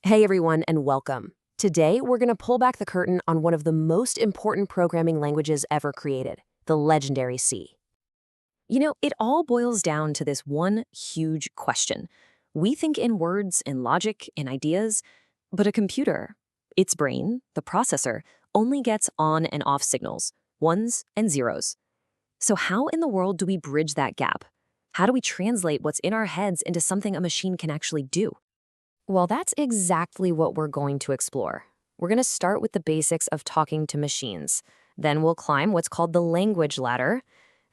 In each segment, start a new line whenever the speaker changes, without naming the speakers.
Hey everyone, and welcome. Today, we're going to pull back the curtain on one of the most important programming languages ever created, the legendary C. It all boils down to this one huge question. We think in words, in logic, in ideas, but a computer, its brain, the processor, only gets on and off signals, ones and zeros. So how in the world do we bridge that gap? How do we translate what's in our heads into something a machine can actually do? Well, that's exactly what we're going to explore. We're going to start with the basics of talking to machines. Then we'll climb what's called the language ladder.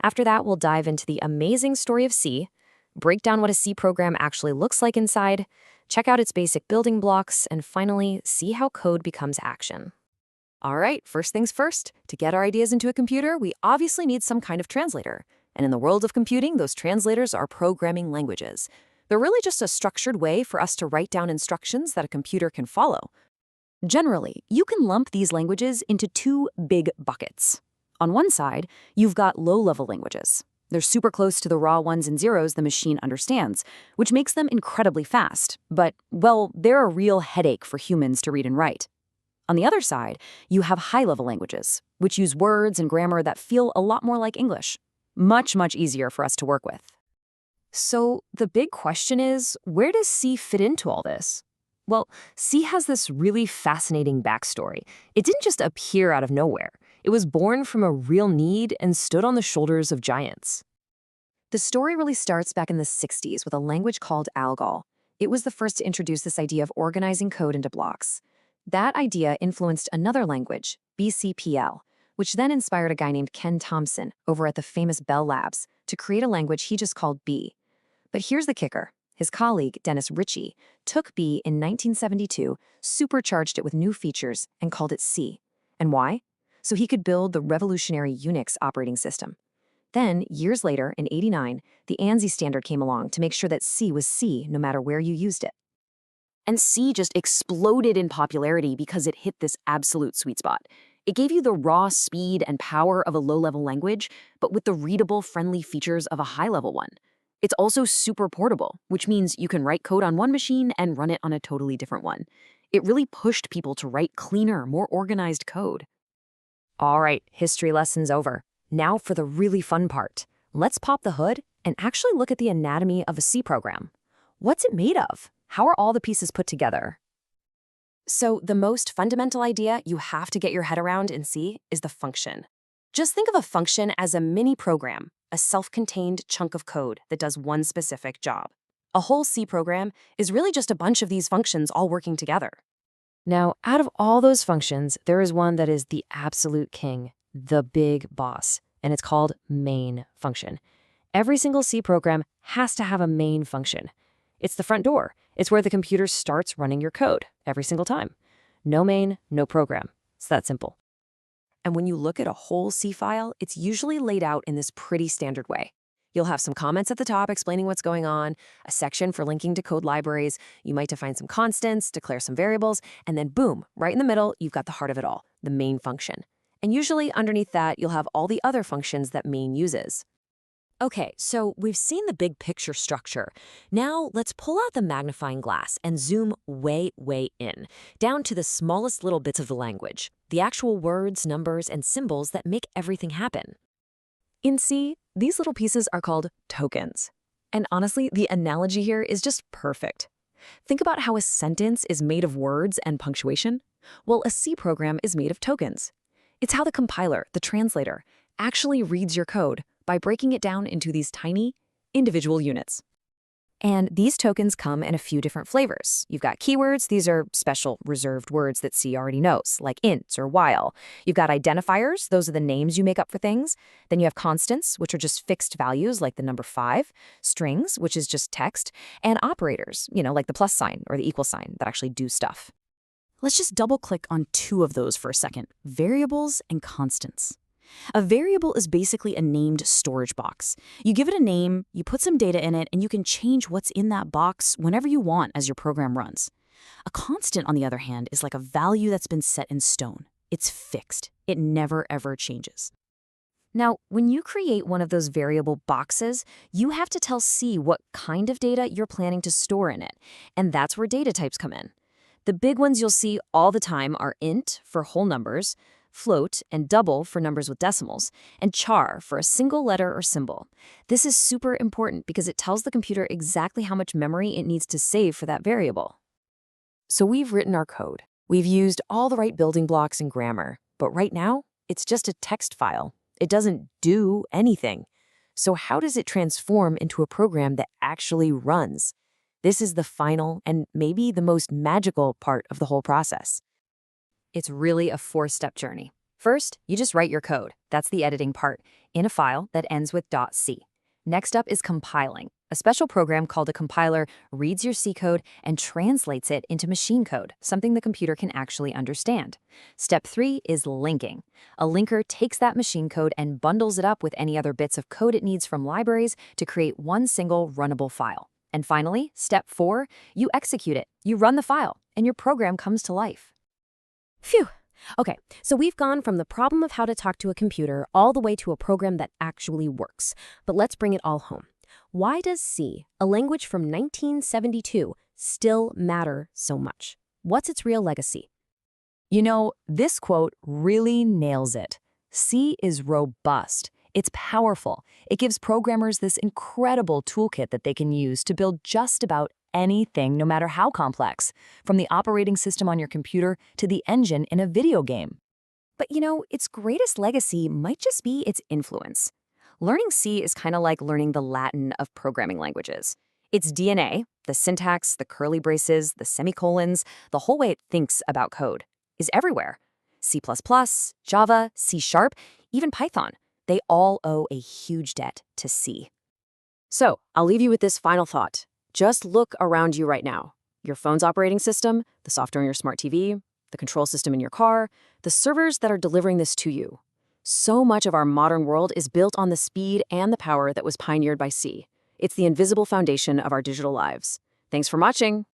After that, we'll dive into the amazing story of C, break down what a C program actually looks like inside, check out its basic building blocks, and finally, see how code becomes action. All right, first things first. To get our ideas into a computer, we obviously need some kind of translator. And in the world of computing, those translators are programming languages. They're really just a structured way for us to write down instructions that a computer can follow. Generally, you can lump these languages into two big buckets. On one side, you've got low-level languages. They're super close to the raw ones and zeros the machine understands, which makes them incredibly fast. But, well, they're a real headache for humans to read and write. On the other side, you have high-level languages, which use words and grammar that feel a lot more like English. Much, much easier for us to work with. So the big question is, where does C fit into all this? Well, C has this really fascinating backstory. It didn't just appear out of nowhere. It was born from a real need and stood on the shoulders of giants. The story really starts back in the 60s with a language called ALGOL. It was the first to introduce this idea of organizing code into blocks. That idea influenced another language, BCPL, which then inspired a guy named Ken Thompson over at the famous Bell Labs to create a language he just called B. But here's the kicker. His colleague, Dennis Ritchie, took B in 1972, supercharged it with new features, and called it C. And why? So he could build the revolutionary Unix operating system. Then, years later, in '89, the ANSI standard came along to make sure that C was C no matter where you used it. And C just exploded in popularity because it hit this absolute sweet spot. It gave you the raw speed and power of a low-level language, but with the readable, friendly features of a high-level one. It's also super portable, which means you can write code on one machine and run it on a totally different one. It really pushed people to write cleaner, more organized code. All right, history lesson's over. Now for the really fun part. Let's pop the hood and actually look at the anatomy of a C program. What's it made of? How are all the pieces put together? So the most fundamental idea you have to get your head around in C is the function. Just think of a function as a mini program, a self-contained chunk of code that does one specific job. A whole C program is really just a bunch of these functions all working together. Now, out of all those functions, there is one that is the absolute king, the big boss, and it's called main function. Every single C program has to have a main function. It's the front door. It's where the computer starts running your code every single time. No main, no program. It's that simple. And when you look at a whole C file, it's usually laid out in this pretty standard way. You'll have some comments at the top explaining what's going on, a section for linking to code libraries, you might define some constants, declare some variables, and then boom, right in the middle, you've got the heart of it all, the main function. And usually underneath that, you'll have all the other functions that main uses. Okay, so we've seen the big picture structure. Now let's pull out the magnifying glass and zoom way, way in, down to the smallest little bits of the language, the actual words, numbers, and symbols that make everything happen. In C, these little pieces are called tokens. And honestly, the analogy here is just perfect. Think about how a sentence is made of words and punctuation. Well, a C program is made of tokens. It's how the compiler, the translator, actually reads your code by breaking it down into these tiny, individual units. And these tokens come in a few different flavors. You've got keywords. These are special reserved words that C already knows, like int or while. You've got identifiers. Those are the names you make up for things. Then you have constants, which are just fixed values, like the number 5. Strings, which is just text. And operators, like the plus sign or the equal sign that actually do stuff. Let's just double-click on two of those for a second, variables and constants. A variable is basically a named storage box. You give it a name, you put some data in it, and you can change what's in that box whenever you want as your program runs. A constant, on the other hand, is like a value that's been set in stone. It's fixed. It never, ever changes. Now, when you create one of those variable boxes, you have to tell C what kind of data you're planning to store in it, and that's where data types come in. The big ones you'll see all the time are int for whole numbers, float and double for numbers with decimals, and char for a single letter or symbol. This is super important because it tells the computer exactly how much memory it needs to save for that variable. So we've written our code. We've used all the right building blocks and grammar, but right now, it's just a text file. It doesn't do anything. So how does it transform into a program that actually runs? This is the final and maybe the most magical part of the whole process. It's really a four-step journey. First, you just write your code. That's the editing part, in a file that ends with .c. Next up is compiling. A special program called a compiler reads your C code and translates it into machine code, something the computer can actually understand. Step 3 is linking. A linker takes that machine code and bundles it up with any other bits of code it needs from libraries to create one single runnable file. And finally, step 4, you execute it. You run the file, and your program comes to life.
Phew. Okay, so we've gone from the problem of how to talk to a computer all the way to a program that actually works. But let's bring it all home. Why does C, a language from 1972, still matter so much? What's its real legacy?
You know, this quote really nails it. C is robust. It's powerful. It gives programmers this incredible toolkit that they can use to build just about anything, no matter how complex, from the operating system on your computer to the engine in a video game.
But you know, its greatest legacy might just be its influence.
Learning C is kind of like learning the Latin of programming languages. Its DNA, the syntax, the curly braces, the semicolons, the whole way it thinks about code, is everywhere. C++, Java, C#, even Python. They all owe a huge debt to C. So, I'll leave you with this final thought. Just look around you right now. Your phone's operating system, the software on your smart TV, the control system in your car, the servers that are delivering this to you. So much of our modern world is built on the speed and the power that was pioneered by C. It's the invisible foundation of our digital lives. Thanks for watching.